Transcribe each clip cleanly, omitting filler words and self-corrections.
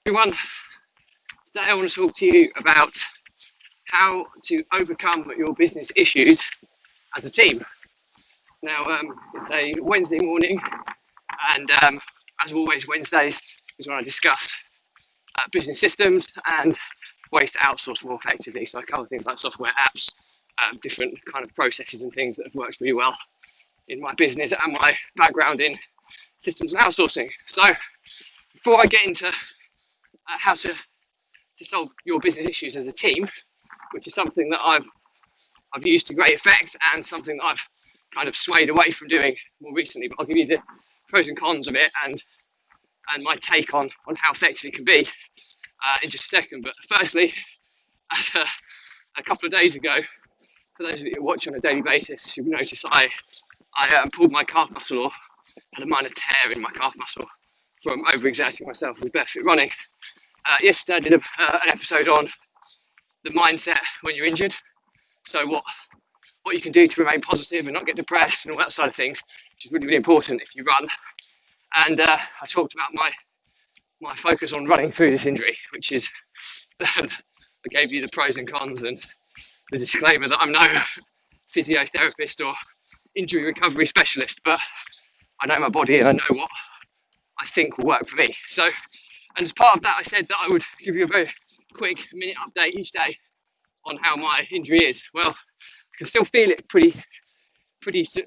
Everyone, today I want to talk to you about how to overcome your business issues as a team. Now, it's a Wednesday morning, and as always, Wednesdays is when I discuss business systems and ways to outsource more effectively. So I cover things like software, apps, different kind of processes and things that have worked really well in my business and my background in systems and outsourcing. So before I get into how to solve your business issues as a team, which is something that I've used to great effect and something that I've kind of swayed away from doing more recently, but I'll give you the pros and cons of it and my take on how effective it can be in just a second. But firstly, as a couple of days ago, for those of you who watch on a daily basis, you'll notice I pulled my calf muscle or had a minor tear in my calf muscle from overexerting myself with barefoot running. Yesterday I did an episode on the mindset when you're injured. So what you can do to remain positive and not get depressed and all that side of things, which is really, really important if you run. And I talked about my focus on running through this injury, which is, I gave you the pros and cons and the disclaimer that I'm no physiotherapist or injury recovery specialist, but I know my body and I know what I think will work for me. So, and as part of that, I said that I would give you a very quick minute update each day on how my injury is. Well, I can still feel it pretty,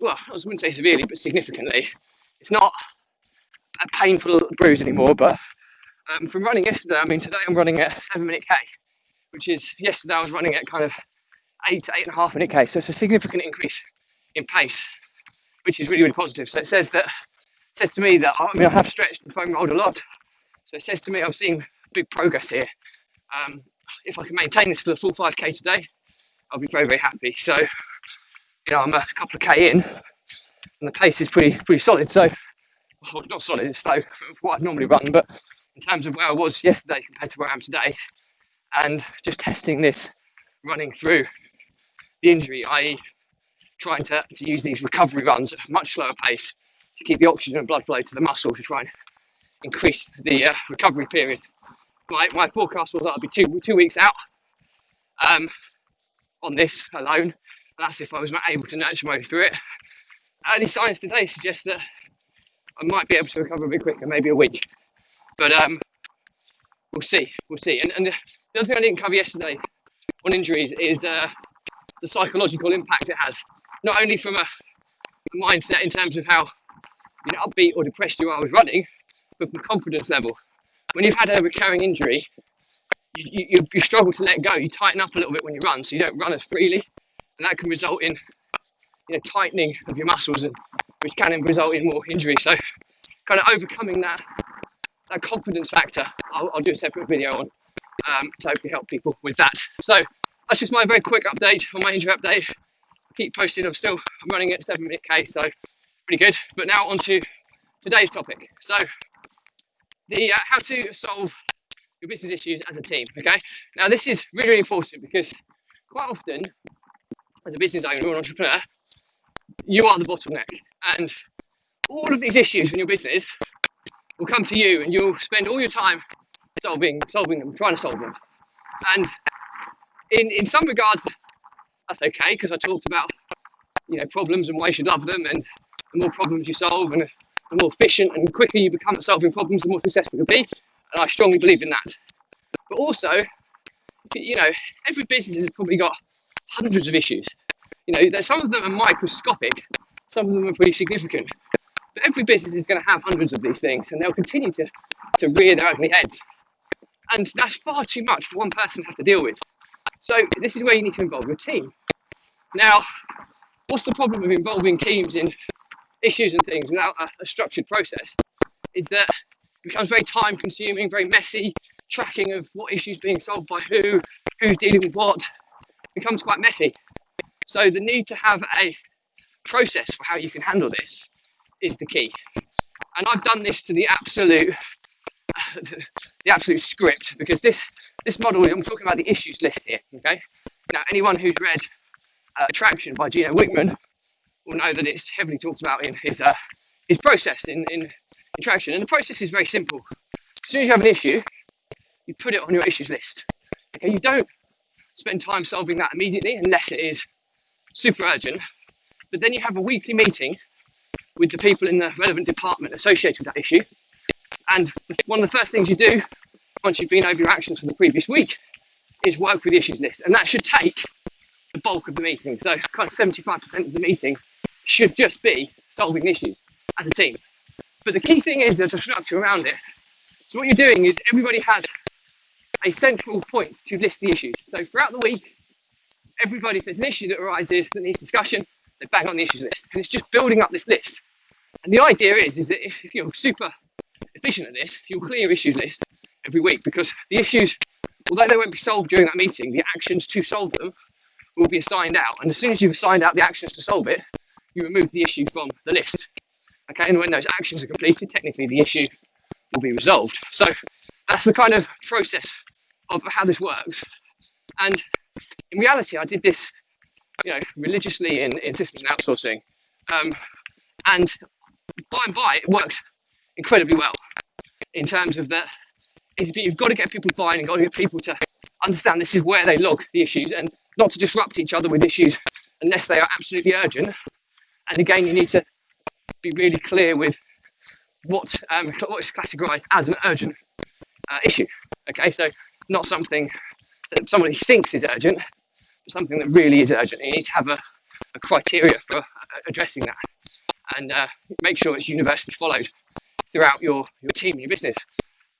well, I wouldn't say severely, but significantly. It's not a painful bruise anymore, but from running yesterday, I mean, today I'm running at 7-minute K, which is, yesterday I was running at kind of 8 to 8.5 minute K. So it's a significant increase in pace, which is really, really positive. So it says to me that, I mean, I have stretched and foam rolled a lot. So it says to me I'm seeing big progress here. If I can maintain this for the full 5K today, I'll be very, very happy. So, you know, I'm a couple of K in and the pace is pretty solid. So, well, not solid, it's slow for what I'd normally run, but in terms of where I was yesterday compared to where I am today, and just testing this running through the injury, i.e. trying to use these recovery runs at a much slower pace to keep the oxygen and blood flow to the muscle to try and increase the recovery period. My forecast was that I'd be two weeks out on this alone. That's if I was not able to nurture my way through it. Early signs today suggest that I might be able to recover a bit quicker, maybe a week. But we'll see. And the other thing I didn't cover yesterday on injuries is the psychological impact it has, not only from a mindset in terms of how upbeat or depressed you are with running, but from confidence level. When you've had a recurring injury, you struggle to let go. You tighten up a little bit when you run, so you don't run as freely, and that can result in tightening of your muscles, and which can result in more injury. So, kind of overcoming that confidence factor, I'll do a separate video on to hopefully help people with that. So that's just my very quick update on my injury update. I keep posting. I'm running at 7-minute K, so pretty good. But now on to today's topic. So the how to solve your business issues as a team. Okay. Now this is really, really important because quite often, as a business owner or an entrepreneur, you are the bottleneck, and all of these issues in your business will come to you, and you'll spend all your time solving them, trying to solve them. And in some regards, that's okay, because I talked about problems and why you should love them, and the more problems you solve, and the more efficient and quicker you become at solving problems, the more successful you'll be. And I strongly believe in that. But also, every business has probably got hundreds of issues. Some of them are microscopic, some of them are pretty significant. But every business is going to have hundreds of these things, and they'll continue to rear their ugly heads. And that's far too much for one person to have to deal with. So this is where you need to involve your team. Now, what's the problem with involving teams in issues and things without a structured process? Is that it becomes very time consuming, very messy. Tracking of what issues being solved by who's dealing with what, becomes quite messy. So the need to have a process for how you can handle this is the key. And I've done this to the absolute script, because this model, I'm talking about the issues list here. Okay. Now, anyone who's read Attraction by Gino Wickman will know that it's heavily talked about in his process in Attraction. And the process is very simple. As soon as you have an issue, you put it on your issues list. Okay, you don't spend time solving that immediately unless it is super urgent, but then you have a weekly meeting with the people in the relevant department associated with that issue. And one of the first things you do once you've been over your actions for the previous week is work with the issues list. And that should take the bulk of the meeting. So kind of 75% of the meeting should just be solving issues as a team. But the key thing is there's a structure around it. So what you're doing is everybody has a central point to list the issues. So throughout the week, everybody, if there's an issue that arises that needs discussion, they bang on the issues list. And it's just building up this list. And the idea is that if you're super efficient at this, you'll clear your issues list every week, because the issues, although they won't be solved during that meeting, the actions to solve them will be assigned out. And as soon as you've assigned out the actions to solve it, you remove the issue from the list. Okay, and when those actions are completed, technically the issue will be resolved. So that's the kind of process of how this works. And in reality, I did this, religiously in systems and outsourcing. And by and by, it worked incredibly well in terms of that. You've got to get people buying and got to get people to understand this is where they log the issues and not to disrupt each other with issues unless they are absolutely urgent. And again, you need to be really clear with what is categorized as an urgent issue. Okay, so not something that somebody thinks is urgent, but something that really is urgent. You need to have a criteria for addressing that, and make sure it's universally followed throughout your team, your business.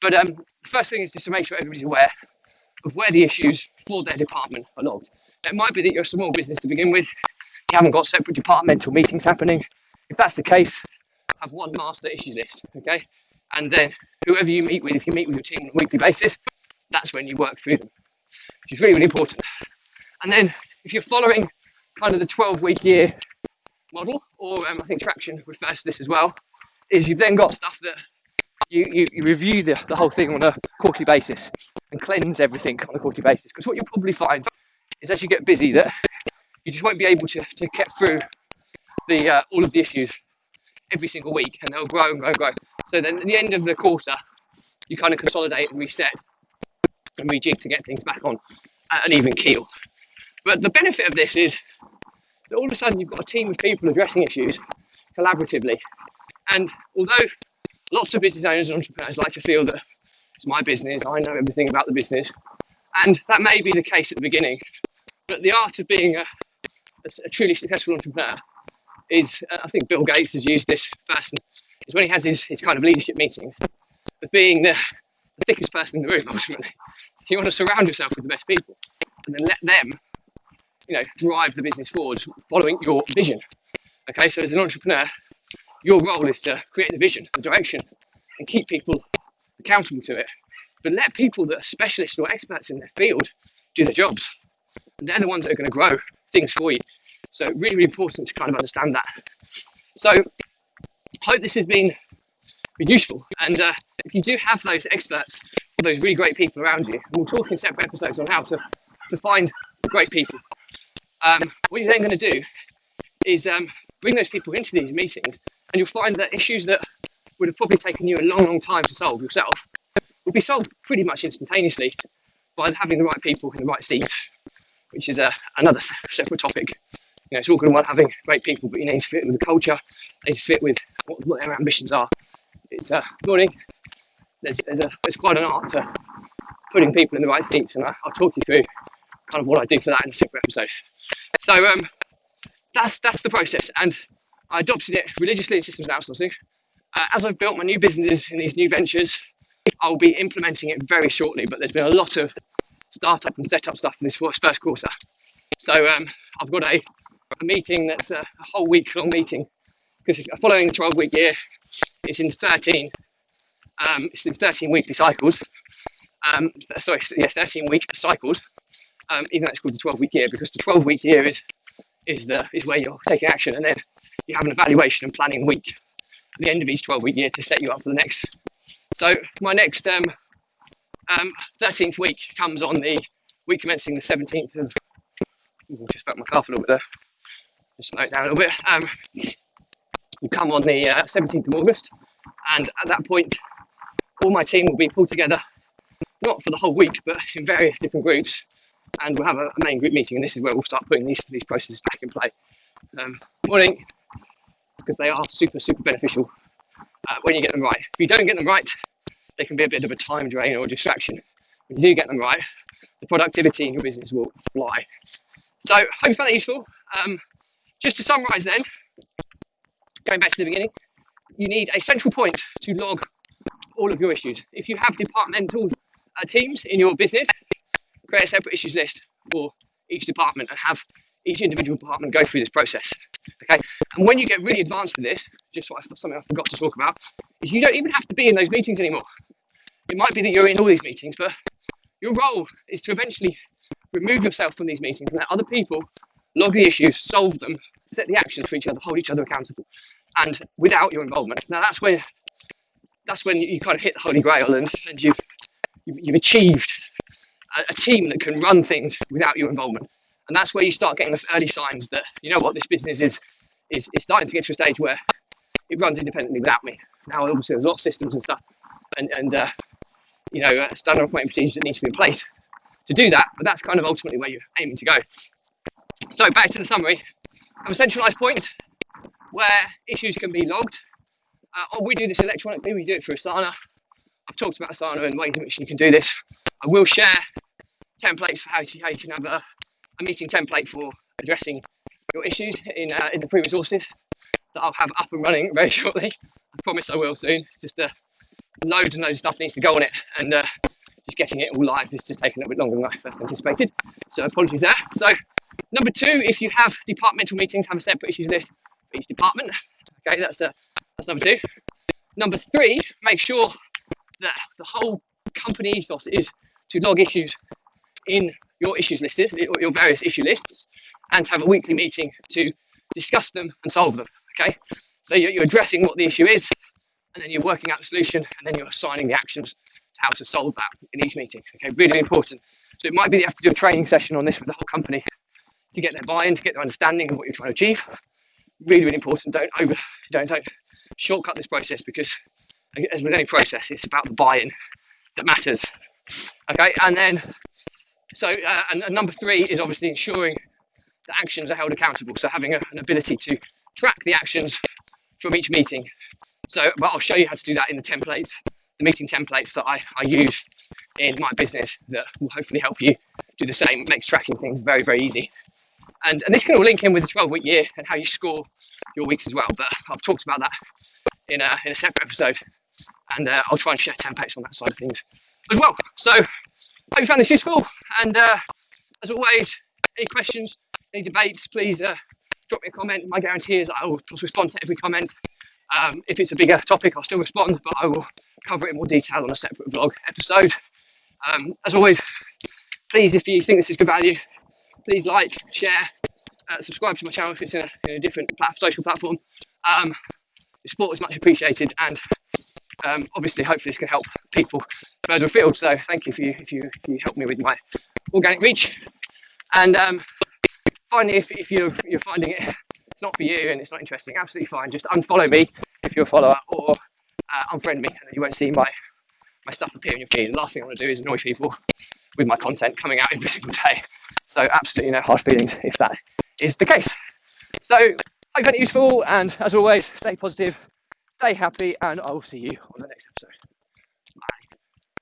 But the first thing is just to make sure everybody's aware of where the issues for their department are logged. It might be that you're a small business to begin with, you haven't got separate departmental meetings happening. If that's the case, have one master issues list, okay? And then whoever you meet with, if you meet with your team on a weekly basis, that's when you work through them, which is really, really important. And then if you're following kind of the 12-week year model, or I think Traction refers to this as well, is you've then got stuff that you review the whole thing on a quarterly basis and cleanse everything on a quarterly basis. Because what you'll probably find is as you get busy that you just won't be able to get through all of the issues every single week, and they'll grow and grow and grow. So then at the end of the quarter, you kind of consolidate and reset and rejig to get things back on an even keel. But the benefit of this is that all of a sudden you've got a team of people addressing issues collaboratively. And although lots of business owners and entrepreneurs like to feel that it's my business, I know everything about the business, and that may be the case at the beginning, but the art of being a truly successful entrepreneur is, I think Bill Gates has used this person, is when he has his kind of leadership meetings, of being the thickest person in the room, ultimately. So you want to surround yourself with the best people and then let them, drive the business forward following your vision. Okay, so as an entrepreneur, your role is to create the vision, the direction, and keep people accountable to it. But let people that are specialists or experts in their field do their jobs. And they're the ones that are going to grow things for you. So really, really important to kind of understand that. So I hope this has been useful. And if you do have those experts or those really great people around you, and we'll talk in separate episodes on how to find great people. What you're then going to do is bring those people into these meetings, and you'll find that issues that would have probably taken you a long, long time to solve yourself will be solved pretty much instantaneously by having the right people in the right seats, which is another separate topic. It's all good and well having great people, but you need to fit with the culture, you need to fit with what their ambitions are. It's building. There's quite an art to putting people in the right seats, and I'll talk you through kind of what I do for that in a separate episode. So that's the process, and I adopted it religiously in systems outsourcing. As I've built my new businesses in these new ventures, I'll be implementing it very shortly, but there's been a lot of startup and setup stuff in this first quarter. So I've got a meeting that's a whole week-long meeting, because following the 12-week year, it's in 13 weekly cycles. 13-week cycles. Even though it's called the 12-week year, because the 12-week year is where you're taking action, and then you have an evaluation and planning week at the end of each 12-week year to set you up for the next. So my next 13th week comes on the week commencing the 17th of. Just back my car for a little bit there. Just slow it down a little bit. We come on the 17th of August, and at that point, all my team will be pulled together not for the whole week, but in various different groups. And we'll have a main group meeting, and this is where we'll start putting these processes back in play. Morning, because they are super beneficial when you get them right. If you don't get them right, they can be a bit of a time drain or a distraction. When you do get them right, the productivity in your business will fly. So, hope you found that useful. Just to summarise then, going back to the beginning, you need a central point to log all of your issues. If you have departmental teams in your business, create a separate issues list for each department and have each individual department go through this process. Okay, and when you get really advanced with this, just something I forgot to talk about, is you don't even have to be in those meetings anymore. It might be that you're in all these meetings, but your role is to eventually remove yourself from these meetings and let other people log the issues, solve them, set the actions for each other, hold each other accountable, and without your involvement. Now that's when you kind of hit the holy grail, and you've achieved a team that can run things without your involvement. And that's where you start getting the early signs that, you know what, this business is starting to get to a stage where it runs independently without me. Now, obviously, there's a lot of systems and stuff, and standard operating procedures that need to be in place to do that, but that's kind of ultimately where you're aiming to go. So back to the summary, have a centralized point where issues can be logged. We do this electronically, we do it through Asana. I've talked about Asana and ways in which you can do this. I will share templates for how you can have a meeting template for addressing your issues in the free resources that I'll have up and running very shortly. I promise I will soon. It's just loads and loads of stuff needs to go on it, and just getting it all live is just taking a little bit longer than I first anticipated. So apologies there. So number 2, if you have departmental meetings, have a separate issues list for each department. Okay, that's number 2. Number 3, make sure that the whole company ethos is to log issues in your issues lists, or your various issue lists, and to have a weekly meeting to discuss them and solve them. Okay, so you're addressing what the issue is, and then you're working out the solution, and then you're assigning the actions to how to solve that in each meeting. Okay, really important. So it might be that you have to do a training session on this with the whole company to get their buy-in, to get their understanding of what you're trying to achieve. Really important. Don't shortcut this process, because as with any process, it's about the buy-in that matters. Okay, and then and number 3 is obviously ensuring that actions are held accountable. So having an ability to track the actions from each meeting. But I'll show you how to do that in the templates, the meeting templates that I use in my business, that will hopefully help you do the same. It makes tracking things very, very easy. And this can all link in with the 12-week year and how you score your weeks as well. But I've talked about that in a separate episode, and I'll try and share templates on that side of things as well. So hope you found this useful, and as always, any questions, any debates, please drop me a comment. My guarantee is I will respond to every comment. If it's a bigger topic, I'll still respond, but I will cover it in more detail on a separate vlog episode. As always, please, if you think this is good value, please like, share, subscribe to my channel if it's in a different social platform. The support is much appreciated, and obviously, hopefully, this can help people further afield. So, thank you if you help me with my organic reach. And finally, if you're finding it's not for you and it's not interesting, absolutely fine. Just unfollow me if you're a follower, or unfriend me, and then you won't see my stuff appear in your feed. The last thing I want to do is annoy people with my content coming out every single day. So absolutely no hard feelings if that is the case. So hope you found it useful, and as always, stay positive, stay happy, and I will see you on the next episode.